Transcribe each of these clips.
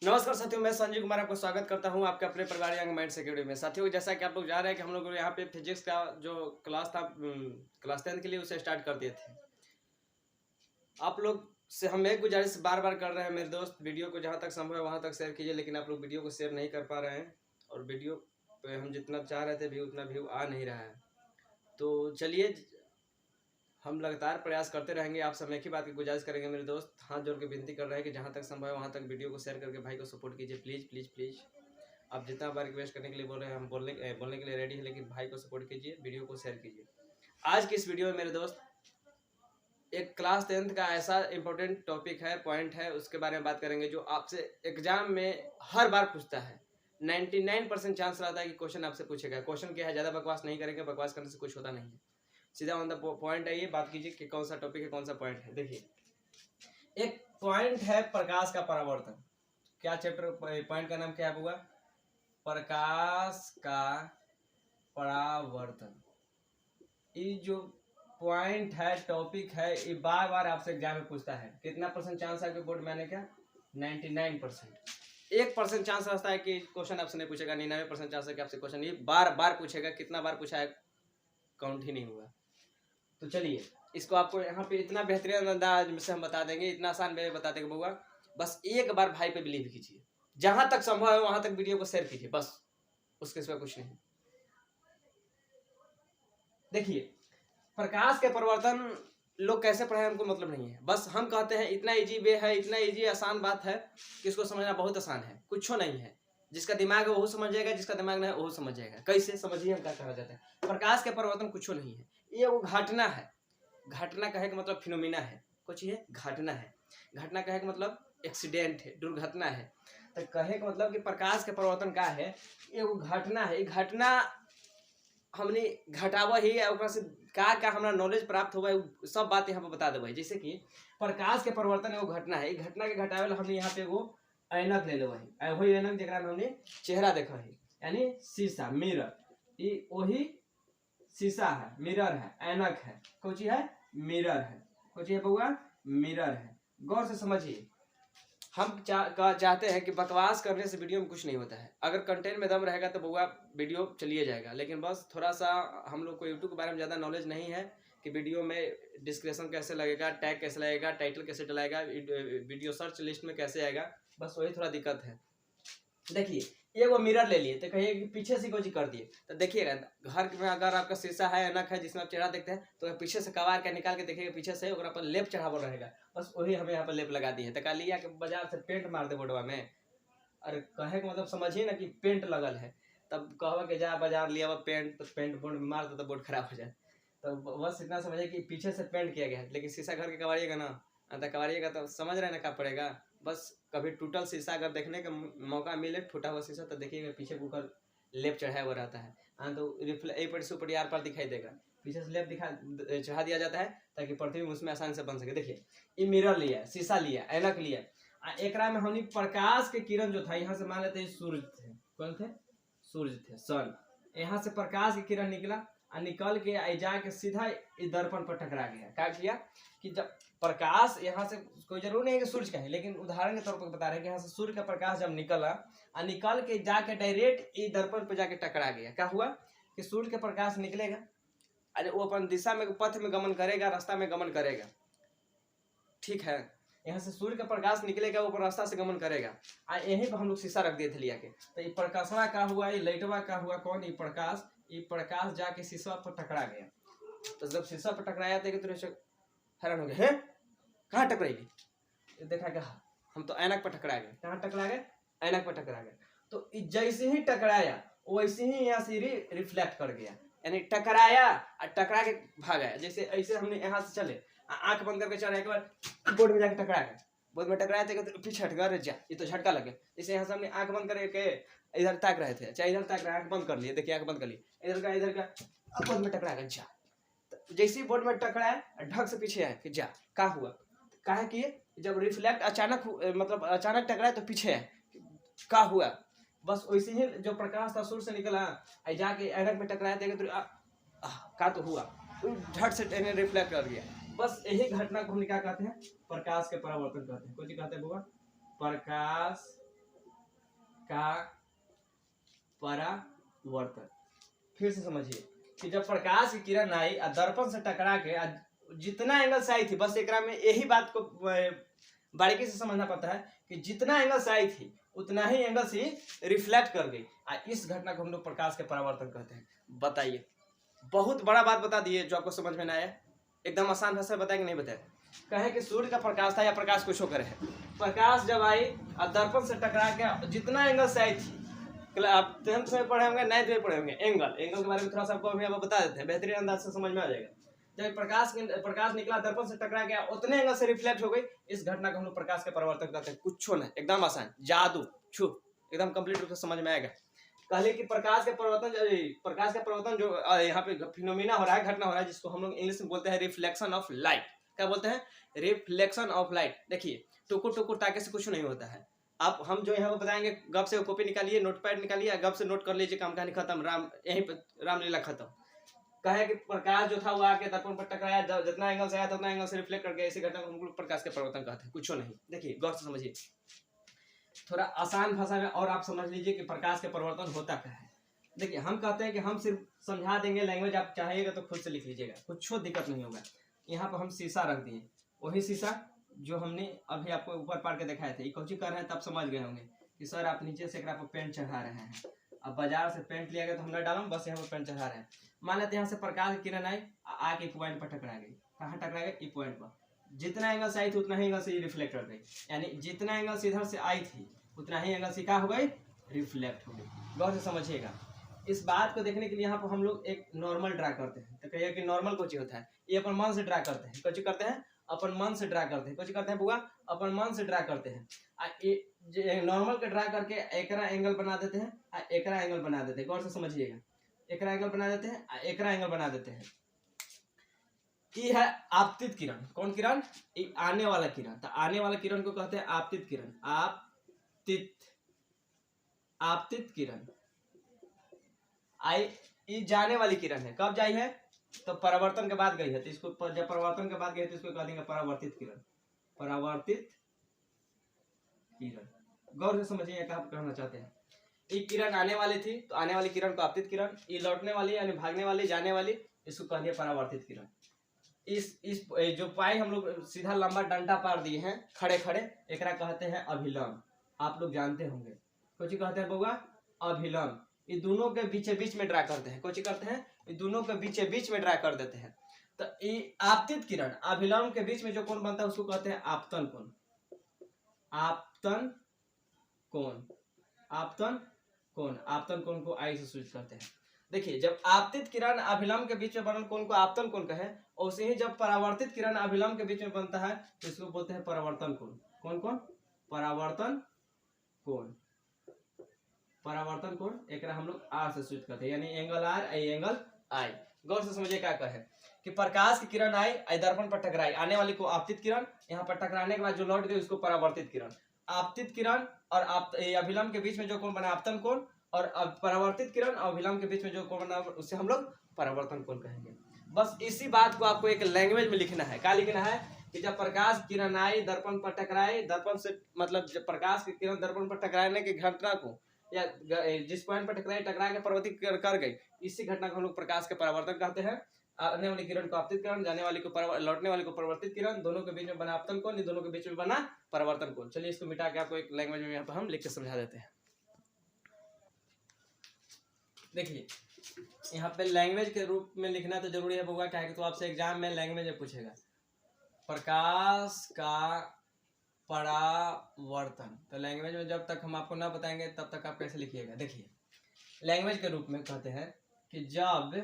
नमस्कार साथियों, मैं संजीव कुमार आपको स्वागत करता हूं आपके अपने परिवार यंग माइंड सिक्योरिटी में। साथियों, जैसा कि आप लोग जा रहे हैं कि हम लोग यहाँ पे फिजिक्स का जो क्लास था क्लास 10 के लिए उसे स्टार्ट कर दिए थे। आप लोग से हम एक गुजारिश बार बार कर रहे हैं मेरे दोस्त, वीडियो को जहाँ तक संभव है वहाँ तक शेयर कीजिए, लेकिन आप लोग वीडियो को शेयर नहीं कर पा रहे हैं और वीडियो पे हम जितना चाह रहे थे व्यू उतना व्यू आ नहीं रहा है। तो चलिए, हम लगातार प्रयास करते रहेंगे। आप सब एक ही बात की गुजारिश करेंगे मेरे दोस्त, हाथ जोड़ के विनती कर रहे हैं कि जहाँ तक संभव है वहाँ तक वीडियो को शेयर करके भाई को सपोर्ट कीजिए। प्लीज़ प्लीज़ प्लीज़, आप जितना बार रिक्वेस्ट करने के लिए बोल रहे हैं, हम बोलने के लिए रेडी है, लेकिन भाई को सपोर्ट कीजिए, वीडियो को शेयर कीजिए। आज की इस वीडियो में मेरे दोस्त एक क्लास 10th का ऐसा इंपॉर्टेंट टॉपिक है, पॉइंट है, उसके बारे में बात करेंगे जो आपसे एग्जाम में हर बार पूछता है। 99% चांस रहता है कि क्वेश्चन आपसे पूछेगा। क्वेश्चन क्या है, ज़्यादा बकवास नहीं करेंगे, बकवास करने से कुछ होता नहीं है। सीधा ऑन द पॉइंट आइए, बात कीजिए कि कौन सा टॉपिक है, कौन सा पॉइंट है। देखिए, एक पॉइंट है प्रकाश का परावर्तन। क्या चैप्टर पॉइंट का नाम क्या है? होगा प्रकाश का परावर्तन। ये जो पॉइंट है, टॉपिक है, ये बार बार आपसे एग्जाम में पूछता है। कितना परसेंट चांस है कि बोर्ड में आने का? 99%। 1% चांस रहता है कि क्वेश्चन आपसे नहीं पूछेगा। 99% चांस है कि आपसे क्वेश्चन ये बार बार पूछेगा। कितना बार पूछा है काउंट ही नहीं हुआ। तो चलिए, इसको आपको यहाँ पे इतना बेहतरीन अंदाज से हम बता देंगे, इतना आसान वे बता देंगे बउआ। बस एक बार भाई पे बिलीव कीजिए, जहां तक संभव है वहां तक वीडियो को शेयर कीजिए, बस उसके सिवा कुछ नहीं। देखिए, प्रकाश के परिवर्तन लोग कैसे पढ़े हमको मतलब नहीं है। बस हम कहते हैं इतना इजी वे है, इतना इजी आसान बात है कि इसको समझना बहुत आसान है, कुछ नहीं है। जिसका दिमाग है वो समझ जाएगा, जिसका दिमाग नहीं है वो समझ जाएगा। कैसे समझिए, हम क्या कहा जाता है। प्रकाश के परिवर्तन कुछ नहीं है, ये वो घटना है। घटना कहे का मतलब फिनोमिना है, कुछ ये घटना है। घटना कहे का मतलब एक्सीडेंट है, दुर्घटना है। तो कहे का मतलब कि प्रकाश के परिवर्तन का है, ये वो घटना है। घटना हमने घटावा ही है, से का हमारा नॉलेज प्राप्त हुआ है, सब बात यहाँ पे बता देवे। जैसे कि प्रकाश के परिवर्तन एगो घटना है, घटना के घटावे ला हमने यहाँ पे एगो ऐनक ले लेवे है। वही ऐनक जरा में हमने चेहरा देखा है, यानी शीशा, मिरर। ये वही शीशा है, मिरर है, ऐनक है। कुछ है मिरर है, कुछ है बउआ मिरर है। गौर से समझिए, हम चाहते हैं कि बकवास करने से वीडियो में कुछ नहीं होता है। अगर कंटेंट में दम रहेगा तो बउआ वीडियो चलिए जाएगा, लेकिन बस थोड़ा सा हम लोग को यूट्यूब के बारे में ज़्यादा नॉलेज नहीं है कि वीडियो में डिस्क्रिप्शन कैसे लगेगा, टैग कैसे लगेगा, टाइटल कैसे डलाएगा, वीडियो सर्च लिस्ट में कैसे आएगा, बस वही थोड़ा दिक्कत है। देखिए, ये वो मिरर ले लिए तो कहिए कि पीछे से कोई कर दिए, तो देखिएगा घर में अगर आपका शीशा है, ऐनक है जिसमें आप चेहरा देखते हैं, तो पीछे से कबार के निकाल के देखिएगा, पीछे से पर लेप चढ़ावा रहेगा। बस वही हमें यहाँ पर लेप लगा दी है। तो लिया कि बाजार से पेंट मार दे बोर्डवा में। अरे कहे का मतलब समझिए ना कि पेंट लगल है, तब कहवा कि जा बाजार लिया पेंट, तो पेंट बोर्ड में मार दो तो बोर्ड खराब हो जाए। तो बस इतना समझिए कि पीछे से पेंट किया गया है, लेकिन शीशा घर के कबाड़िएगा ना, तो कबाड़िएगा तो समझ रहे हैं ना क्या पड़ेगा। बस कभी टूटल शीशा अगर देखने का मौका मिले, टूटा हुआ शीशा, तो देखिएगा पीछे ऊपर लेप चढ़ाया हुआ रहता है। हाँ, तो रिफ्लेक्ट ऊपर यार पर दिखाई देगा, पीछे से लेप चढ़ा दिया जाता है ताकि प्रतिबिंब उसमें आसानी से बन सके। देखिए, ये मिरर लिया है, शीशा लिया, ऐनक लिया। एक में हमने प्रकाश के किरण जो था, यहाँ से मान लेते हैं सूर्य थे। कौन थे? सूर्य थे, सन। यहाँ से प्रकाश की किरण निकला और निकल के जाके सीधा इस दर्पण पर टकरा गया। क्या किया कि जब प्रकाश यहाँ से, कोई जरूर नहीं है कि सूर्य का है, लेकिन उदाहरण के तौर पर बता रहे हैं कि यहाँ से सूर्य का प्रकाश जब निकला और निकल के जाके डायरेक्ट इस दर्पण पर जाके टकरा गया। क्या हुआ कि सूर्य का प्रकाश निकलेगा, अरे वो अपन दिशा में, पथ में गमन करेगा, रास्ता में गमन करेगा, ठीक है। यहाँ से सूर्य का प्रकाश निकलेगा, वो रास्ता से गमन करेगा। यहीं पर हम लोग शीशा रख दिए थे लिया के। तो ये प्रकाशवा का हुआ, ये लाइटवा का हुआ, कौन? ये प्रकाश जाके शीशा पर टकरा गया। तो जब शीशा पर टकराया तो हैरान हो गए, हैं कहाँ टकराएगी? देखा क्या, हम तो ऐनक पर टकरा गए। कहाँ टकरा गए? ऐनक पर टकरा गए। तो जैसे ही टकराया वैसे ही यहाँ से रिफ्लेक्ट कर गया, यानी टकराया और टकरा के भागा। जैसे ऐसे हमने यहाँ से चले, आंख बंद करके चढ़ा, एक बार बोर्ड में जाके टकरा गए। बोर्ड में टकराया तो पीछे हट गए, जा ये तो झटका लगे। जैसे यहाँ से हमने आंख बंद करके इधर ताक रहे थे, चाहे इधर ताक रहे, आंख बंद कर लिए, देखिए आंख बंद कर लिए, इधर का बोर्ड में टकरा गए, जा। तो जैसे ही बोर्ड में टकराया ढक से पीछे आए कि जा। क्या हुआ? कहा कि जब रिफ्लेक्ट अचानक, मतलब अचानक टकराए तो पीछे है, क्या हुआ? बस वैसे ही जो प्रकाश था सूर्य से निकला, जाके ऐनक में टकराया, देखे तो क्या तो हुआ, झट से रिफ्लेक्ट कर गया। बस यही घटना को हम क्या कहते हैं? प्रकाश के परावर्तन कहते हैं। कुछ कहते हैं बुआ? प्रकाश का परावर्तन। फिर से समझिए कि जब प्रकाश की किरण आई और दर्पण से टकरा के जितना एंगल से आई थी, बस एकरा में यही बात को बारीकी से समझना पड़ता है कि जितना एंगल से आई थी उतना ही एंगल से रिफ्लेक्ट कर गई। इस घटना को हम लोग प्रकाश के परावर्तन कहते हैं। बताइए, बहुत बड़ा बात बता दिए जो आपको समझ में ना आया। एकदम आसान भाषा बताया कि नहीं बताया? कहे कि सूर्य का प्रकाश था या प्रकाश कुछ होकर है, प्रकाश जब आई और दर्पण से टकरा के जितना एंगल से आई थी, आप 10th में पढ़े होंगे, 9th में पढ़े होंगे, एंगल के बारे में थोड़ा सा आपको अभी बता देते हैं, बेहतरीन अंदाज से समझ में आ जाएगा। जब प्रकाश निकला, दर्पण से टकरा गया, उतने एंगल से रिफ्लेक्ट हो गई। इस घटना को हम लोग प्रकाश के परावर्तन कहते हैं। कुछ नहीं, एकदम आसान, जादू छू, एकदम कंप्लीट रूप से समझ में आएगा। कहले कि प्रकाश के परिवर्तन जो यहाँ पे फिनोमिना हो रहा है, घटना हो रहा है, जिसको हम लोग इंग्लिश में बोलते हैं रिफ्लेक्शन ऑफ लाइट। क्या बोलते हैं? Reflection of light. देखिए, टुकुर टुकुर ताके से कुछ नहीं होता है। आप हम जो यहाँ पे बताएंगे, गप से कॉपी निकालिए, नोटपैड निकालिए, गप से नोट कर लीजिए, काम कहानी खत्म, राम यहीं पे रामलीला खत्म। कहे कि प्रकाश जो था वो आके दर्पण पर टकराया, जितना एंगल से आया था उतना एंगल से रिफ्लेक्ट कर गया। इसी घटना को हम लोग प्रकाश के परिवर्तन कहते हैं। कुछ नहीं। देखिए, गौर से समझिए, थोड़ा आसान भाषा में और आप समझ लीजिए कि प्रकाश के परिवर्तन होता क्या है। देखिए, हम कहते हैं कि हम सिर्फ समझा देंगे, लैंग्वेज आप चाहिएगा तो खुद से लिख लीजिएगा, कुछ दिक्कत नहीं होगा। यहाँ पर हम शीशा रख दिए, वही शीशा जो हमने अभी आपको ऊपर पार के दिखाए थे। कोची कर रहे हैं तब समझ गए होंगे कि सर आप नीचे से एकरा पर पेंट चढ़ा रहे हैं। अब बाजार से पेंट लिया गया तो हमने डाला, बस यहाँ पर पेंट चढ़ा रहे हैं। मान लेते यहाँ से प्रकाश की किरण आई, आके पॉइंट पर टकरा गई। कहाँ टकरा गई? पॉइंट पर। जितना एंगल से आई थी उतना ही एंगल से रिफ्लेक्ट कर गई, यानी जितना एंगल से इधर से आई थी उतना ही एंगल से क्या हो गई? रिफ्लेक्ट हो गई। गौर से समझिएगा। इस बात को देखने के लिए यहाँ पर हम लोग एक नॉर्मल ड्रा करते हैं। तो कहिए कि नॉर्मल कोची होता है? ये अपन मन से ड्रा करते हैं। कोची करते हैं? अपन मन से ड्रा करते हैं। कोची करते हैं बुआ? अपन मन से ड्रा करते हैं। नॉर्मल के ड्रा करके एकरा एंगल बना देते हैं, एकरा एंगल बना देते हैं। गौर से समझिएगा, एकरा एंगल बना देते हैं, एकरा एंगल बना देते हैं। ये है आपतित किरण। कौन किरण? आने वाला किरण। तो आने वाला किरण को कहते हैं आपतित किरण। आपतित किरण। ये जाने वाली किरण है। कब जाई है? तो परावर्तन के बाद गई है, तो इसको जब परावर्तन के बाद गई है तो इसको कह देंगे परावर्तित किरण। परावर्तित किरण। गौर से समझिए क्या कहना चाहते हैं। ये किरण आने वाली थी तो आने वाली किरण को आपतित किरण, ये लौटने वाली यानी भागने वाली, जाने वाली, इसको कह दिया परावर्तित किरण। इस जो पाई हम लोग सीधा लंबा डंडा पार दिए हैं खड़े खड़े, एकरा कहते हैं अभिलंब। आप लोग जानते होंगे। कुछ कहते हैं बउआ? अभिलंब। ये दोनों के बीच में ड्रा करते हैं। कुछ करते हैं? ये दोनों के बीच में ड्रा कर देते हैं। तो ये आपतित किरण अभिलंब के बीच में जो कोण बनता है उसको कहते हैं आपतन कोण। आपतन कोण। आपतन कोण। आपतन कोण को आई से सूचित करते हैं। देखिए, जब आपतित किरण अभिलंब के बीच में बनल कोण को आपतन कोण कहे, और उसे ही जब परावर्तित किरण अभिलंब के बीच में बनता है तो इसको बोलते हैं परावर्तन कोण। कौन कौन? परावर्तन कोण। परावर्तन कोण एक हम लोग आर से सूचित करते हैं, यानी एंगल आर, एंगल आई। गौर से समझिए क्या कहे कि प्रकाश की किरण आई, दर्पण पर टकराई, आने वाली को आपतित किरण, यहाँ पर टकराने के बाद जो लौट गई उसको परावर्तित किरण। आपतित किरण और अभिलंब के बीच में जो कोण बना आपतन कोण, और परावर्तित किरण और अभिलंब के बीच में जो कोण बना उससे हम लोग परावर्तन कोण कहेंगे। बस इसी बात को आपको एक लैंग्वेज में लिखना है। क्या लिखना है? कि जब प्रकाश किरण आई, दर्पण पर टकराई, दर्पण से मतलब जब प्रकाश की किरण दर्पण पर टकराने की घटना को, या जिस पॉइंट पर टकरा के परावर्तित कर गई, इसी घटना को हम लोग प्रकाश के परावर्तन कहते हैं। आने वाली किरण को आपतित किरण, जाने वाली को लौटने वाली को परावर्तित किरण, दोनों के बीच में बना आपतन कोण, दोनों के बीच में बना परावर्तन कोण। चलिए इसको मिटा के आपको एक लैंग्वेज में यहाँ पर हम लिख के समझा देते हैं। देखिए, यहाँ पे लैंग्वेज के रूप में लिखना तो जरूरी है होगा, क्या है कि तो आपसे एग्जाम में लैंग्वेज में पूछेगा प्रकाश का परावर्तन। तो लैंग्वेज में जब तक हम आपको ना बताएंगे तब तक आप कैसे लिखिएगा। देखिए, लैंग्वेज के रूप में कहते हैं कि जब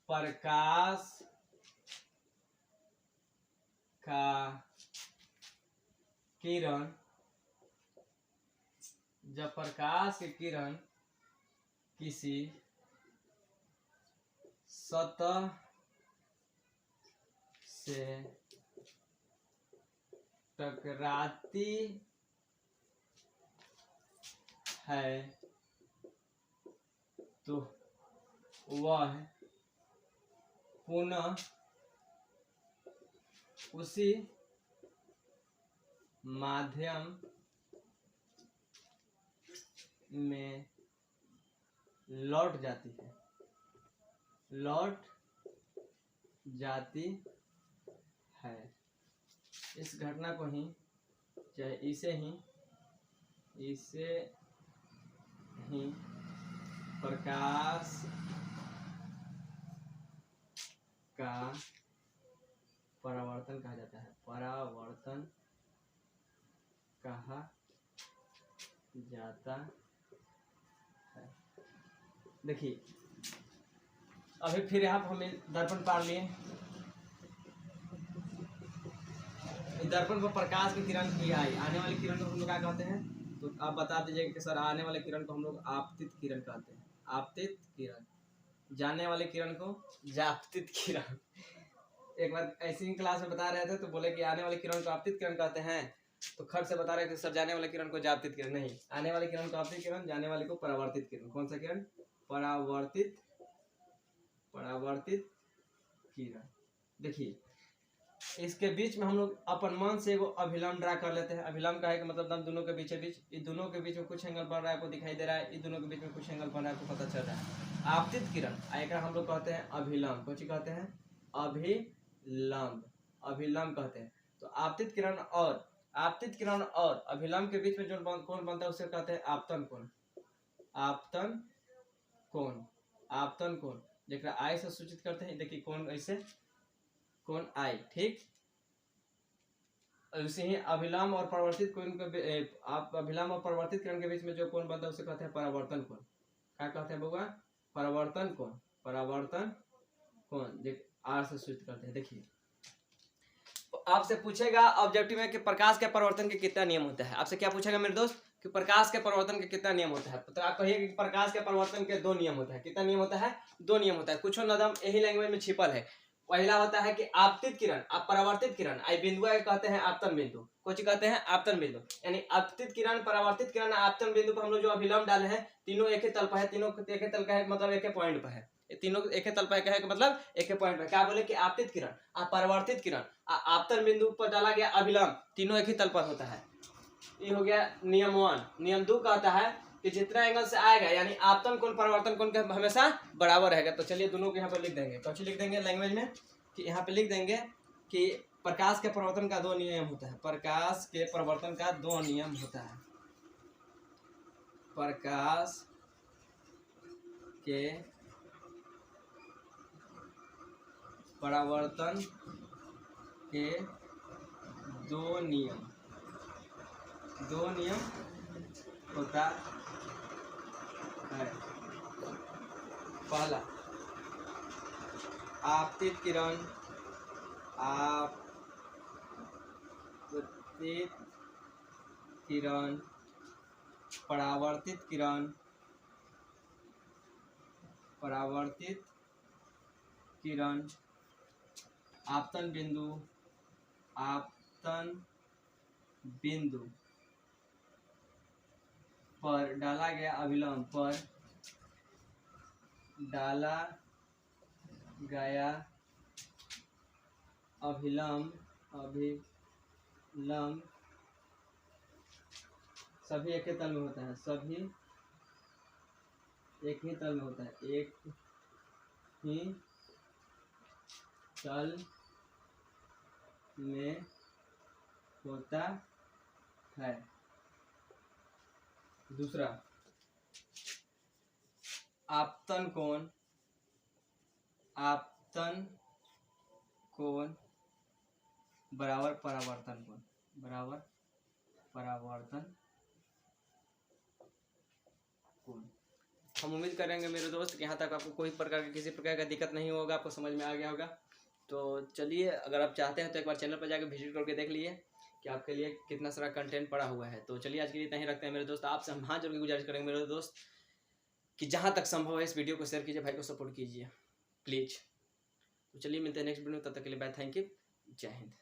प्रकाश का किरण, जब प्रकाश की किरण किसी सतह से टकराती है तो वह पुनः उसी माध्यम में लौट जाती है, लौट जाती है। इस घटना को ही चाहे इसे ही प्रकाश का परावर्तन कहा जाता है, परावर्तन कहा जाता है। देखिए अभी फिर यहाँ पर हमें दर्पण पार लिए, दर्पण पर प्रकाश की किरण की आई, आने वाली किरण को हम लोग क्या कहते हैं? तो आप बता दीजिए कि सर आने वाले किरण को हम लोग आपतित किरण कहते हैं, आपतित किरण। जाने वाले किरण को जापतित किरण। एक बार ऐसी ही क्लास में बता रहे थे तो बोले कि आने वाले किरण को आपतित किरण कहते हैं, तो खट से बता रहे थे सर जाने वाले किरण को जापतित किरण। नहीं, आने वाले किरण को आपतित किरण, जाने वाले को परावर्तित किरण। कौन सा किरण? परावर्तित किरण। देखिए इसके बीच में हम लोग अपन मन से वो अभिलंब ड्रा कर लेते हैं। अभिलंब का है कि मतलब हम दोनों के बीच इन दोनों के बीच में कुछ एंगल बन रहा है, आपको दिखाई दे रहा है, इन दोनों के बीच में कुछ एंगल बन रहा है, आपको पता चल रहा है। आपतित किरण आएगा हम लोग कहते हैं अभिलंब। कौन सी कहते हैं? अभिलंब कहते हैं। तो आपतित किरण और अभिलंब के बीच में जो कोण बनता है उसे कहते हैं आपतन कोण। आपतन कोण जेकरा आई से सूचित करते हैं। देखिए कोण ऐसे, कोण आई, ठीक। उसे ही अभिलंब और परावर्तित कोण के अभिलंब और परावर्तित किरण के बीच में जो कोण बनता है उसे कहते हैं परावर्तन कोण। क्या कहते हैं बउआ? परावर्तन कोण जो आर से सूचित करते हैं। देखिए आपसे पूछेगा ऑब्जेक्टिव में कि प्रकाश के परावर्तन के कितना नियम होता है। आपसे क्या पूछेगा मेरे दोस्त कि प्रकाश के परावर्तन के कितना नियम होता है? तो आप कहिए कि प्रकाश के परावर्तन के 2 नियम होता है। कितना नियम होता है? 2 नियम होता है। कुछ नदम यही लैंग्वेज में छिपल है। पहला होता है कि आपतित किरण, आप परावर्तित किरण, आई बिंदु कहते हैं आपतन बिंदु। कुछ कहते हैं आपतन बिंदु, यानी आपतित किरण, परावर्तित किरण, आपतन बिंदु पर हम लोग जो अभिलंब डाले हैं तीनों एक ही तल पर है, तीनों एक ही तल का है मतलब एक ही पॉइंट पर है। तीनों एक ही तल पर है मतलब एक ही पॉइंट पर। क्या बोले कि आपतित किरण, परावर्तित किरण, आपतन बिंदु पर डाला गया अभिलंब, तीनों एक ही तल पर होता है। ये हो गया नियम 1। नियम 2 कहता है कि जितना एंगल से आएगा यानी आपतन कोण परावर्तन कोण हमेशा बराबर रहेगा। तो चलिए दोनों को यहाँ पर लिख देंगे। कौन सी लिख देंगे लैंग्वेज में कि यहाँ पे लिख देंगे कि प्रकाश के परावर्तन का 2 नियम होता है। प्रकाश के परावर्तन का 2 नियम होता है। प्रकाश के परावर्तन के 2 नियम होता है। पहला आपतित किरण, परावर्तित किरण, आपतन बिंदु पर डाला गया अभिलंब सभी एक ही तल में होता है। सभी एक ही तल में होता है। एक ही तल में होता है। दूसरा आपतन कोण बराबर परावर्तन कोण। हम उम्मीद करेंगे मेरे दोस्त कि यहाँ तक आपको कोई प्रकार की किसी प्रकार का दिक्कत नहीं होगा, आपको समझ में आ गया होगा। तो चलिए अगर आप चाहते हैं तो एक बार चैनल पर जाकर विजिट करके देख लीजिए कि आपके लिए कितना सारा कंटेंट पड़ा हुआ है। तो चलिए आज के लिए इतना ही रखते हैं मेरे दोस्त। आपसे हम हाथ जोड़ के गुजारिश करेंगे मेरे दोस्त कि जहाँ तक संभव है इस वीडियो को शेयर कीजिए, भाई को सपोर्ट कीजिए प्लीज़। तो चलिए मिलते हैं नेक्स्ट वीडियो में, तब तक के लिए बाय, थैंक यू, जय हिंद।